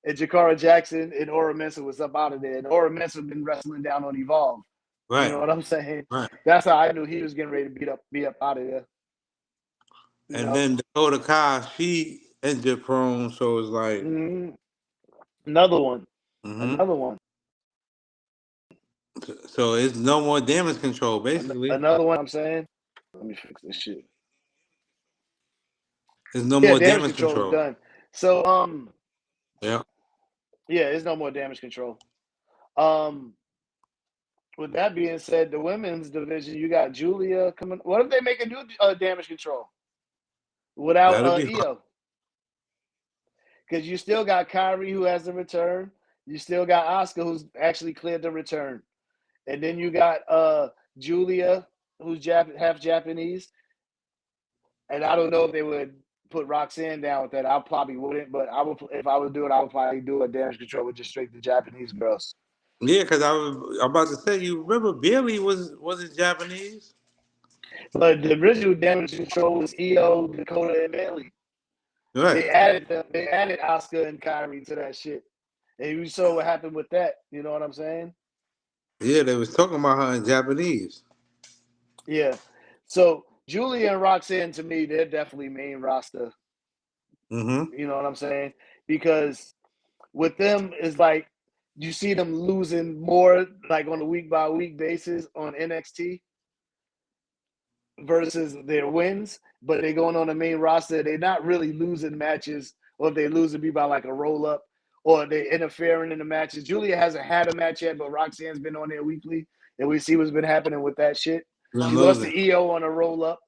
Speaker 2: and Jakara Jackson and Ora Mensah was up out of there. And Ora Mensah been wrestling down on Evolve.
Speaker 3: Right.
Speaker 2: You know what I'm saying?
Speaker 3: Right.
Speaker 2: That's how I knew he was getting ready to be up out of there.
Speaker 3: And then Dakota Kai, she injured prone, so it's like
Speaker 2: another one.
Speaker 3: Mm-hmm.
Speaker 2: Another one.
Speaker 3: So it's no more damage control, basically.
Speaker 2: Another one. I'm saying. Let me fix this shit.
Speaker 3: There's no more damage
Speaker 2: control. Done. So
Speaker 3: yeah.
Speaker 2: Yeah, there's no more damage control. With that being said, the women's division, you got Julia coming. What if they make a new damage control without Io? Because you still got Kyrie who has the return. You still got Asuka who's actually cleared the return. And then you got Julia who's half Japanese. And I don't know if they would put Roxanne down with that. I probably wouldn't, but I would. If I would do it, I would probably do a damage control with just straight the Japanese girls.
Speaker 3: Yeah, because I'm about to say, you remember Bailey wasn't Japanese?
Speaker 2: But the original damage control was Io, Dakota, and Bailey.
Speaker 3: Right.
Speaker 2: They added Asuka and Kyrie to that shit. And you saw what happened with that. You know what I'm saying?
Speaker 3: Yeah, they was talking about her in Japanese.
Speaker 2: Yeah. So Julia and Roxanne, to me, they're definitely main roster.
Speaker 3: Mm-hmm.
Speaker 2: You know what I'm saying? Because with them, it's like you see them losing more like on a week-by-week basis on NXT versus their wins, but they're going on the main roster. They're not really losing matches, or if they lose, it'd be by like a roll-up, or they're interfering in the matches. Julia hasn't had a match yet, but Roxanne's been on there weekly, and we see what's been happening with that shit. She lost to Io on a roll-up,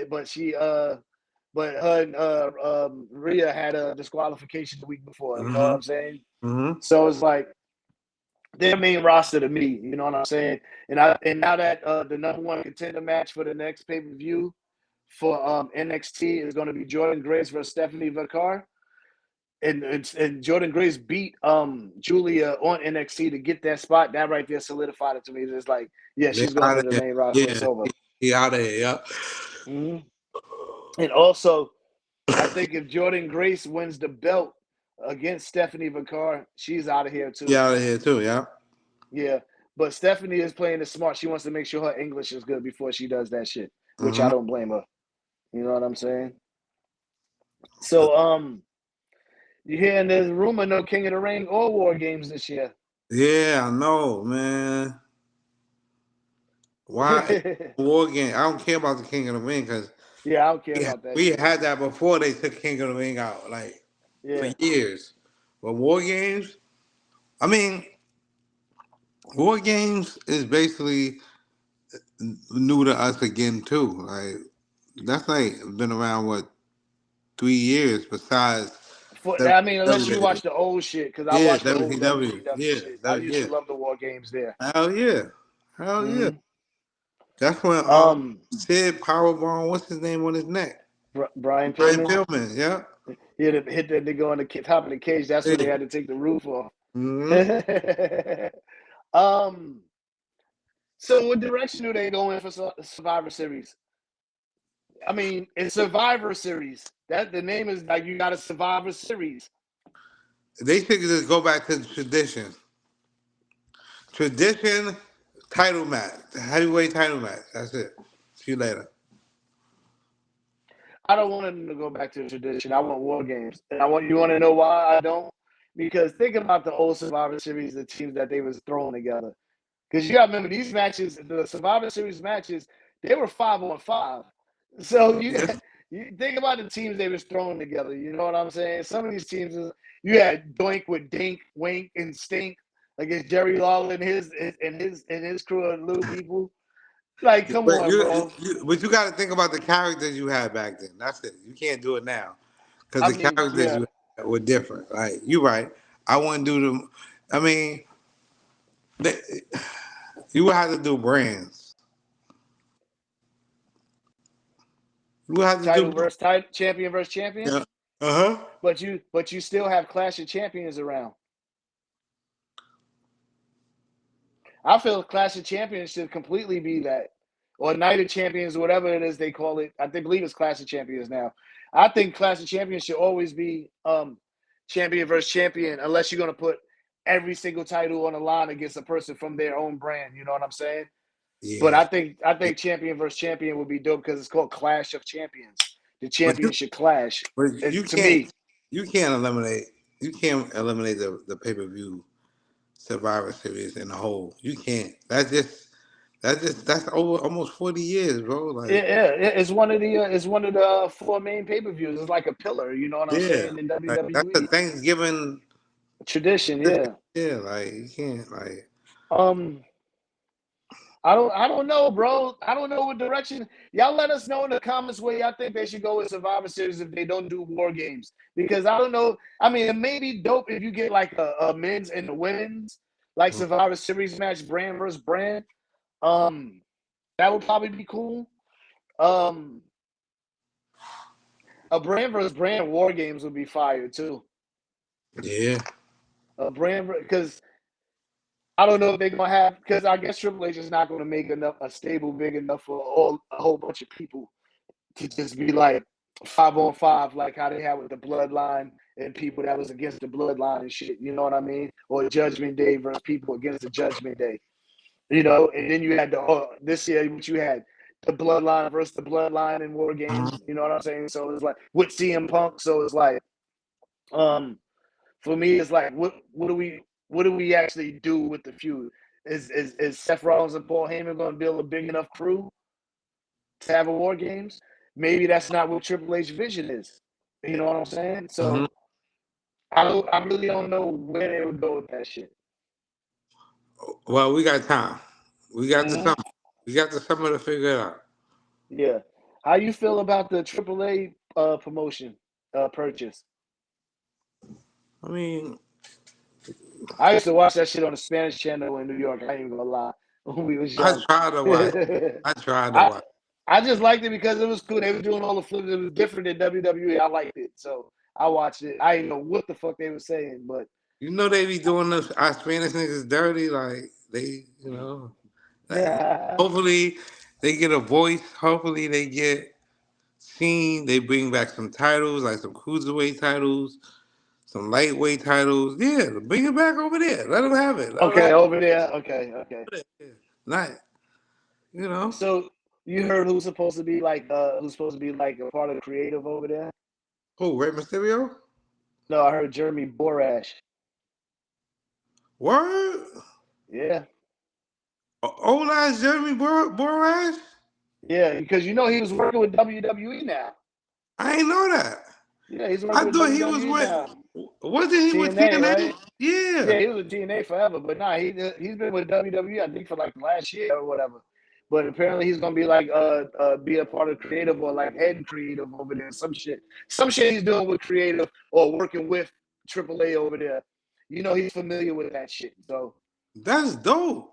Speaker 2: but her and Rhea had a disqualification the week before. You know what I'm saying?
Speaker 3: Mm-hmm.
Speaker 2: So it's like their main roster to me. You know what I'm saying? And now that the number one contender match for the next pay-per-view for NXT is going to be Jordan Grace versus Stephanie Vacar. And Jordan Grace beat Julia on NXT to get that spot. That right there solidified it to me. It's like, yeah, she's going to the main roster.
Speaker 3: Yeah,
Speaker 2: it's over.
Speaker 3: He out of here, yeah.
Speaker 2: Mm-hmm. And also, I think if Jordan Grace wins the belt against Stephanie Vacar, she's out of here too.
Speaker 3: Yeah, out of here too, yeah.
Speaker 2: Yeah, but Stephanie is playing it smart. She wants to make sure her English is good before she does that shit, which I don't blame her. You know what I'm saying? So, you hearing there's rumor no King of the Ring or War Games this year?
Speaker 3: Yeah, I know, man. Why War Game? I don't care about the King of the Ring because
Speaker 2: I don't care about that.
Speaker 3: We had that before they took King of the Ring out, like for years. But War Games, I mean, War Games is basically new to us again too. Like that's like been around 3 years. Besides,
Speaker 2: unless you watch the old shit, because I watched the old
Speaker 3: WCW.
Speaker 2: shit. I used to love the War Games there.
Speaker 3: Hell yeah. That's when Sid Powerbomb, what's his name on his neck?
Speaker 2: Brian
Speaker 3: Brian
Speaker 2: Pillman.
Speaker 3: Pillman, yeah.
Speaker 2: He hit that nigga on the top of the cage. That's when they had to take the roof off. So what direction do they go in for Survivor Series? I mean, it's Survivor Series. That the name is like you got a Survivor Series.
Speaker 3: They should just go back to the tradition. Tradition, title match, heavyweight title match. That's it. See you later.
Speaker 2: I don't want them to go back to the tradition. I want War Games. And you want to know why I don't? Because think about the old Survivor Series, the teams that they was throwing together. Because you got to remember, these matches, the Survivor Series matches, they were 5-on-5. So you think about the teams they was throwing together. You know what I'm saying? Some of these teams, you had Doink with Dink, Wink, and Stink against Jerry Lawler and his crew of little people. Like, come on, bro.
Speaker 3: But you got to think about the characters you had back then. That's it. You can't do it now because the characters you had were different. Like, you're right. I wouldn't do them. I mean, you would have to do brands. You would have to
Speaker 2: title versus title, champion versus champion.
Speaker 3: Yeah.
Speaker 2: But you still have Clash of Champions around. I feel Clash of Champions should completely be that, or Night of Champions, whatever it is they call it. I believe it's Clash of Champions now. I think Clash of Champions should always be champion versus champion, unless you're gonna put every single title on the line against a person from their own brand. You know what I'm saying? Yeah. But I think champion versus champion would be dope because it's called Clash of Champions. The champions should clash.
Speaker 3: But you can't eliminate the pay-per-view Survivor Series in the whole. You can't. That's over almost 40 years, bro. Like,
Speaker 2: it's one of the 4 main pay-per-views. It's like a pillar, you know what I'm saying, in WWE.
Speaker 3: Like, that's the Thanksgiving
Speaker 2: tradition, yeah.
Speaker 3: Yeah, like you can't like
Speaker 2: I don't know, bro. I don't know what direction. Y'all let us know in the comments where y'all think they should go with Survivor Series if they don't do War Games. Because I don't know. I mean, it may be dope if you get like a men's and a women's, like Survivor Series match, brand versus brand. That would probably be cool. A brand versus brand War Games would be fire too.
Speaker 3: Yeah.
Speaker 2: A brand, because I don't know if they're gonna have, because I guess Triple H is not gonna make a stable big enough for a whole bunch of people to just be like 5-on-5, like how they had with the Bloodline and people that was against the Bloodline and shit. You know what I mean? Or Judgment Day versus people against the Judgment Day. You know, and then you had this year, which you had the Bloodline versus the Bloodline in War Games. You know what I'm saying? So it's like with CM Punk. So it's like, for me, it's like what do we actually do with the feud? Is Seth Rollins and Paul Heyman going to build a big enough crew to have a War Games? Maybe that's not what Triple H vision is. You know what I'm saying? So I really don't know where they would go with that shit.
Speaker 3: Well, we got time. We got the summer. We got the summer to figure it out.
Speaker 2: Yeah. How you feel about the AAA promotion purchase?
Speaker 3: I mean,
Speaker 2: I used to watch that shit on the Spanish channel in New York. I ain't even gonna lie. When we was young.
Speaker 3: I tried to watch.
Speaker 2: I just liked it because it was cool. They were doing all the flips. It was different than WWE. I liked it. So I watched it. I didn't know what the fuck they were saying, but
Speaker 3: you know they be doing our Spanish niggas dirty. Like they, you know. Hopefully they get a voice. Hopefully they get seen. They bring back some titles, like some cruiserweight titles, some lightweight titles. Yeah, bring it back over there. Let them have it.
Speaker 2: Over there. Okay.
Speaker 3: Not, you know.
Speaker 2: So you heard who's supposed to be like a part of the creative over there?
Speaker 3: Who, Rey Mysterio?
Speaker 2: No, I heard Jeremy Borash.
Speaker 3: What?
Speaker 2: Yeah.
Speaker 3: Old ass Jeremy Borash?
Speaker 2: Yeah, because you know he was working with WWE now.
Speaker 3: I ain't know that.
Speaker 2: Yeah, he's working with WWE. I thought he was with.
Speaker 3: Wasn't he with TNA? Right?
Speaker 2: Yeah, he was with TNA forever, but nah, he's been with WWE I think for like last year or whatever. But apparently he's gonna be like be a part of creative or like head creative over there. Some shit he's doing with creative or working with AAA over there. You know he's familiar with that shit. So
Speaker 3: that's dope.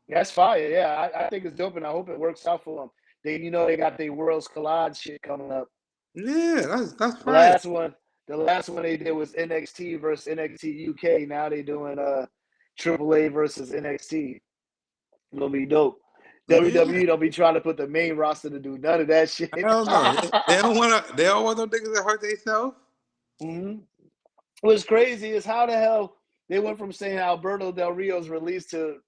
Speaker 2: That's fire. Yeah, I think it's dope, and I hope it works out for them. They got their Worlds Collide shit coming up.
Speaker 3: Yeah, that's
Speaker 2: The
Speaker 3: fire.
Speaker 2: last one they did was NXT versus NXT UK. Now they doing AAA versus NXT. It'll be dope.
Speaker 3: Yeah.
Speaker 2: WWE don't be trying to put the main roster to do none of that shit.
Speaker 3: Hell no. They don't want to. They don't want them niggas to hurt themselves.
Speaker 2: Mm-hmm. What's crazy is how the hell they went from saying Alberto Del Rio's released to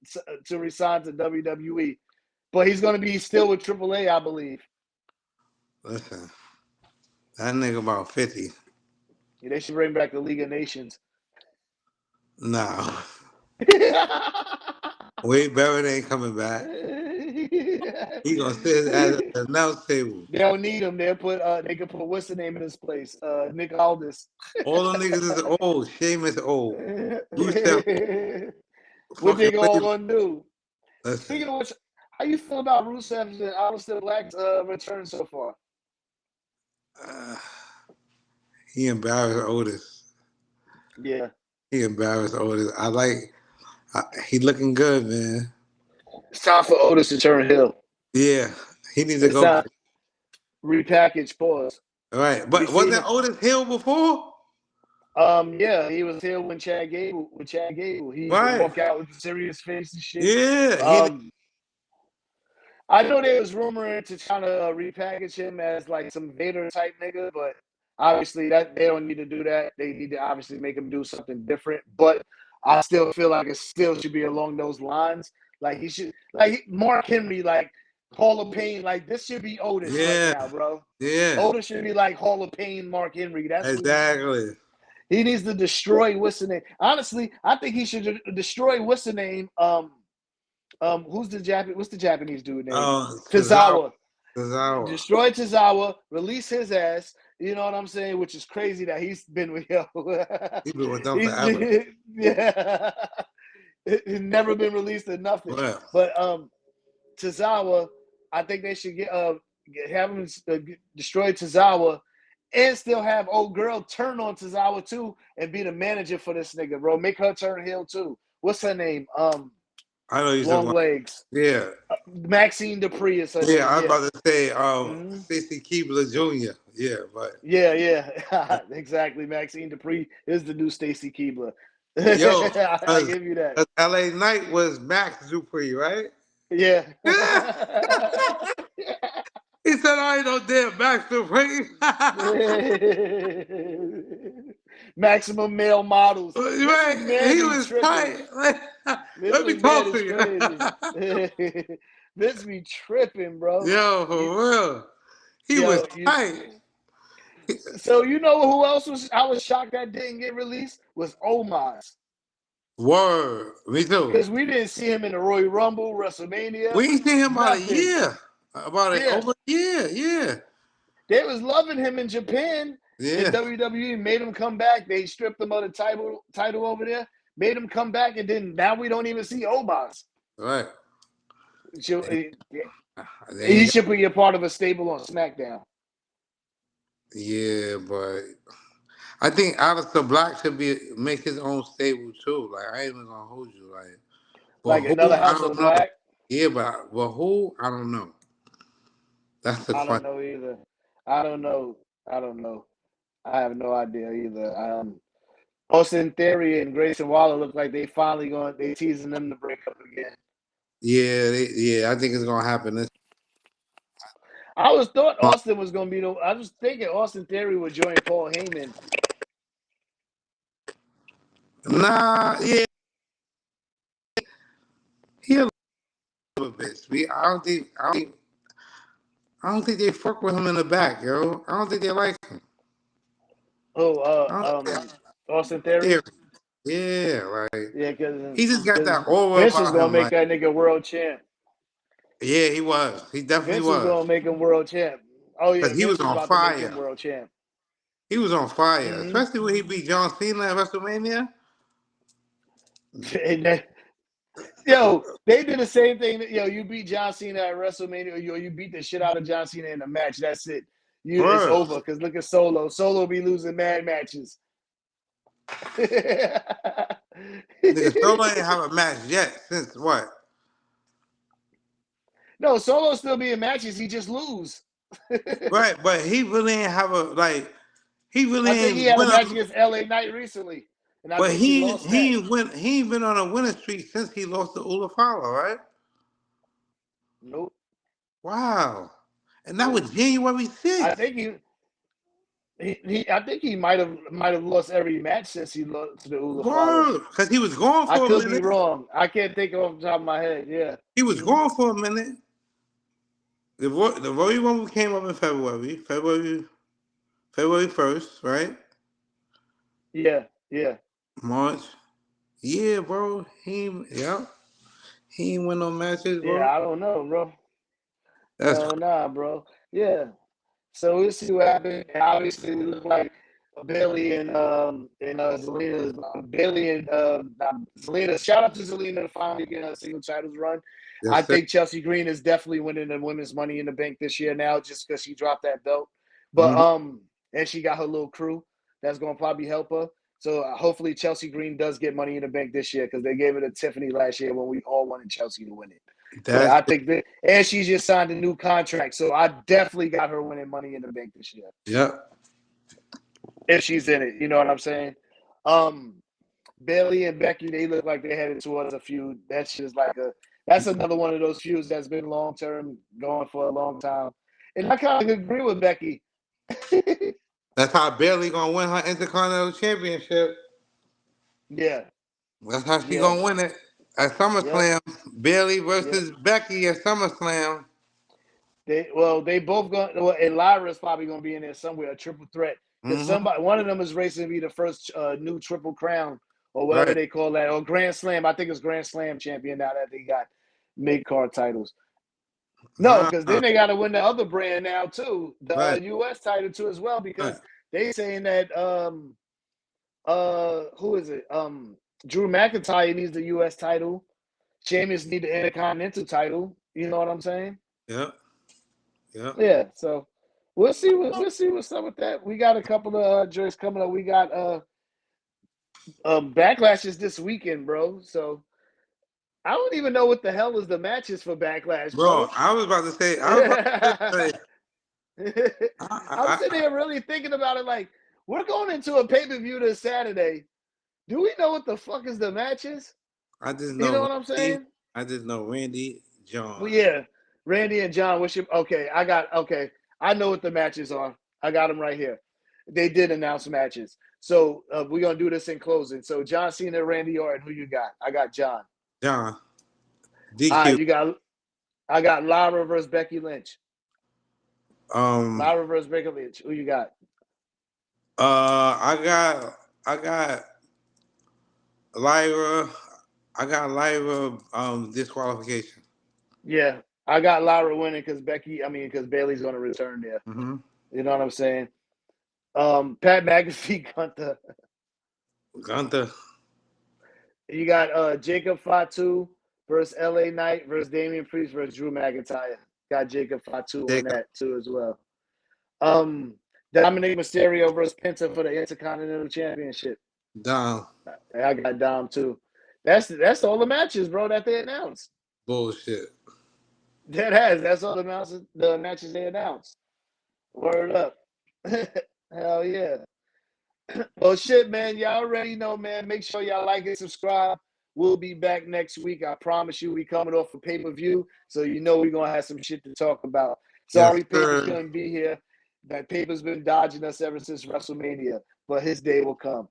Speaker 2: resign to WWE, but he's going to be still with AAA, I believe.
Speaker 3: Listen, that nigga about 50.
Speaker 2: Yeah, they should bring back the League of Nations.
Speaker 3: No. Wade Barrett ain't coming back. He gonna sit at the announce table.
Speaker 2: They don't need him. They can put what's the name in his place? Nick Aldis.
Speaker 3: All them niggas is old. Sheamus old. Rusev
Speaker 2: What
Speaker 3: fucking
Speaker 2: they all gonna do?
Speaker 3: Listen.
Speaker 2: Speaking of which, how you feel about Rusev's and Aleister Black's return so far?
Speaker 3: He embarrassed Otis.
Speaker 2: Yeah.
Speaker 3: He embarrassed Otis. He looking good, man.
Speaker 2: It's time for Otis to turn heel.
Speaker 3: Yeah. He needs to go.
Speaker 2: Repackage, pause.
Speaker 3: All right. But wasn't Otis heel before?
Speaker 2: Yeah, he was here when Chad Gable. He used to walk out with a serious face and shit.
Speaker 3: Yeah.
Speaker 2: I know there was rumoring to try to repackage him as like some Vader type nigga, but obviously that they don't need to do that. They need to obviously make him do something different. But I still feel like it still should be along those lines. Like he should, like Mark Henry, like Hall of Pain. Like this should be Otis right now, bro.
Speaker 3: Yeah.
Speaker 2: Otis should be like Hall of Pain Mark Henry. That's
Speaker 3: exactly.
Speaker 2: He needs to destroy what's the name. Honestly, I think he should destroy what's the name. What's the Japanese dude name? Tozawa. Destroy Tozawa. Release his ass. You know what I'm saying? Which is crazy that he's been with yo.
Speaker 3: He's been with them forever.
Speaker 2: Yeah. He's never been released or nothing.
Speaker 3: Right.
Speaker 2: But Tozawa, I think they should have him destroy Tozawa. And still have old girl turn on Tozawa too and be the manager for this nigga, bro. Make her turn heel too. What's her name?
Speaker 3: I know you
Speaker 2: long legs.
Speaker 3: Yeah.
Speaker 2: Maxine Dupree is her name.
Speaker 3: Yeah, I was about to say Stacy Keibler Jr. Yeah, but
Speaker 2: yeah. Exactly. Maxine Dupree is the new Stacy Keibler.
Speaker 3: Yo,
Speaker 2: I give you that.
Speaker 3: LA Knight was Max Dupree, right?
Speaker 2: Yeah.
Speaker 3: He said, I ain't no damn Max Dupree.
Speaker 2: Maximum male models.
Speaker 3: Right. He was tight. Let me talk to
Speaker 2: you. This be tripping, bro.
Speaker 3: Yo, for real. He was tight.
Speaker 2: So you know who else I was shocked that didn't get released? Was Omos.
Speaker 3: Word. Me too.
Speaker 2: Because we didn't see him in the Royal Rumble, WrestleMania.
Speaker 3: We ain't seen him about a year. Over a year, yeah.
Speaker 2: They was loving him in Japan.
Speaker 3: Yeah.
Speaker 2: And WWE made him come back. They stripped him of the title over there, made him come back, and then now we don't even see Omos.
Speaker 3: Right.
Speaker 2: He should be a part of a stable on SmackDown.
Speaker 3: Yeah, but I think Aleister Black should make his own stable too. Like I ain't even gonna hold you
Speaker 2: like another House of Black.
Speaker 3: Yeah, but who? I don't know. That's the
Speaker 2: I don't know either. I don't know. I have no idea either. Austin Theory and Grayson Waller look like they finally they teasing them to break up again.
Speaker 3: Yeah, I think it's gonna happen.
Speaker 2: I thought Austin was gonna be I was thinking Austin Theory would join Paul Heyman.
Speaker 3: Nah, yeah. He a little bit. I don't think they fuck with him in the back, yo. I don't think they like him.
Speaker 2: Austin Theory?
Speaker 3: Yeah, like
Speaker 2: because
Speaker 3: he just got that aura.
Speaker 2: Vince was gonna make that nigga world champ.
Speaker 3: Yeah, he was. He definitely
Speaker 2: Vince was gonna make him world champ. Oh yeah,
Speaker 3: he was on fire.
Speaker 2: World champ.
Speaker 3: He was on fire, especially when he beat John Cena at WrestleMania.
Speaker 2: Yo, they did the same thing. You beat John Cena at WrestleMania, or you beat the shit out of John Cena in a match. That's it. It's over. Because look at Solo. Solo be losing mad matches.
Speaker 3: Nigga, Solo ain't have a match yet since what?
Speaker 2: No, Solo still be in matches. He just lose.
Speaker 3: Right, but he really ain't have a like. He really
Speaker 2: I think he
Speaker 3: ain't
Speaker 2: had a
Speaker 3: win.
Speaker 2: match against LA Knight recently, and I
Speaker 3: But
Speaker 2: think he lost that.
Speaker 3: he ain't been on a winning streak since he lost to Ulafala, right?
Speaker 2: Nope.
Speaker 3: Wow. And that was January 6th.
Speaker 2: I think he might have lost every match since he lost to the Ulafala.
Speaker 3: Because he was gone for
Speaker 2: I
Speaker 3: a
Speaker 2: could
Speaker 3: minute.
Speaker 2: be wrong. I can't think off the top of my head. Yeah.
Speaker 3: He was gone for a minute. The Royal Rumble came up in February 1st, right?
Speaker 2: Yeah.
Speaker 3: March. Yeah, bro. He ain't win no matches, bro.
Speaker 2: Yeah, I don't know, bro.
Speaker 3: That's
Speaker 2: Hell nah, bro. Yeah. So we'll see what happens. And obviously, it look like Bailey and Zelina. Bailey and Zelina. Shout out to Zelina to finally getting her single titles run.
Speaker 3: yes,
Speaker 2: I
Speaker 3: sir.
Speaker 2: think Chelsea Green is definitely winning the women's Money in the Bank this year now, just because she dropped that belt. But and she got her little crew that's gonna probably help her. So hopefully Chelsea Green does get Money in the Bank this year, because they gave it to Tiffany last year when we all wanted Chelsea to win it. But I think that, and she just signed a new contract, so I definitely got her winning Money in the Bank this year.
Speaker 3: Yep.
Speaker 2: If she's in it, you know what I'm saying? Bailey and Becky, they look like they're headed towards a feud. That's just that's another one of those feuds that's been long term, going for a long time. And I kind of agree with Becky.
Speaker 3: That's how Bailey gonna win her Intercontinental Championship.
Speaker 2: Yeah.
Speaker 3: That's how she gonna win it at SummerSlam. Yep. Bailey versus Becky at SummerSlam.
Speaker 2: They both going. Well, and Lyra's probably gonna be in there somewhere, a triple threat. Because one of them is racing to be the first new Triple Crown or whatever they call that, or Grand Slam. I think it's Grand Slam champion now that they got mid-card titles. No, because then they got to win the other brand now too, the U.S. title too as well, because they saying that who is it? Drew McIntyre needs the U.S. title. Sheamus need the Intercontinental title. You know what I'm saying?
Speaker 3: Yeah.
Speaker 2: Yeah. So we'll see what's up with that. We got a couple of joints coming up. We got Backlashes this weekend, bro. So I don't even know what the hell is the matches for Backlash, bro.
Speaker 3: I was about to say.
Speaker 2: I'm sitting here really thinking about it. Like, we're going into a pay-per-view this Saturday. Do we know what the fuck is the matches?
Speaker 3: I just know.
Speaker 2: You know what I'm saying?
Speaker 3: I just know Randy, John.
Speaker 2: Well, yeah, Randy and John. I know what the matches are. I got them right here. They did announce matches. So we're gonna do this in closing. So John Cena, Randy Orton. Who you got? I got John.
Speaker 3: John. DQ.
Speaker 2: I got Lara versus Becky Lynch. Lara versus Becky Lynch. Who you got?
Speaker 3: I got Lyra. I got Lyra disqualification.
Speaker 2: Yeah, I got Lyra winning because Bailey's gonna return there.
Speaker 3: Mm-hmm.
Speaker 2: You know what I'm saying? Pat McAfee, Gunther. You got Jacob Fatu versus LA Knight versus Damian Priest versus Drew McIntyre. Got Jacob Fatu on that too as well. Dominic Mysterio versus Penta for the Intercontinental Championship.
Speaker 3: Dom.
Speaker 2: I got Dom too. That's all the matches, bro, that they announced.
Speaker 3: Bullshit.
Speaker 2: That's all the matches they announced. Word up. Hell yeah. Well, shit, man. Y'all already know, man. Make sure y'all like and subscribe. We'll be back next week. I promise you, we coming off a pay-per-view, so you know we're going to have some shit to talk about. Sorry, Paper couldn't be here. That Paper's been dodging us ever since WrestleMania, but his day will come.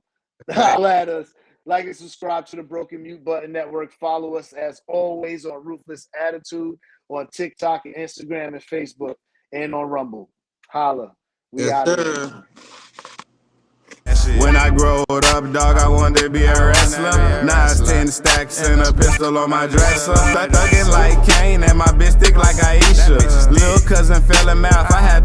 Speaker 2: Holla at us. Like and subscribe to the Broken Mute Button Network. Follow us, as always, on Ruthless Attitude, on TikTok and Instagram and Facebook, and on Rumble. Holla. We out of here.
Speaker 1: When I growed up, dog, I wanted to be a wrestler. Now it's 10 stacks and a pistol on my dresser. Thuggin' like Kane and my bitch thick like Aisha. Lil' cousin fell in mouth, I had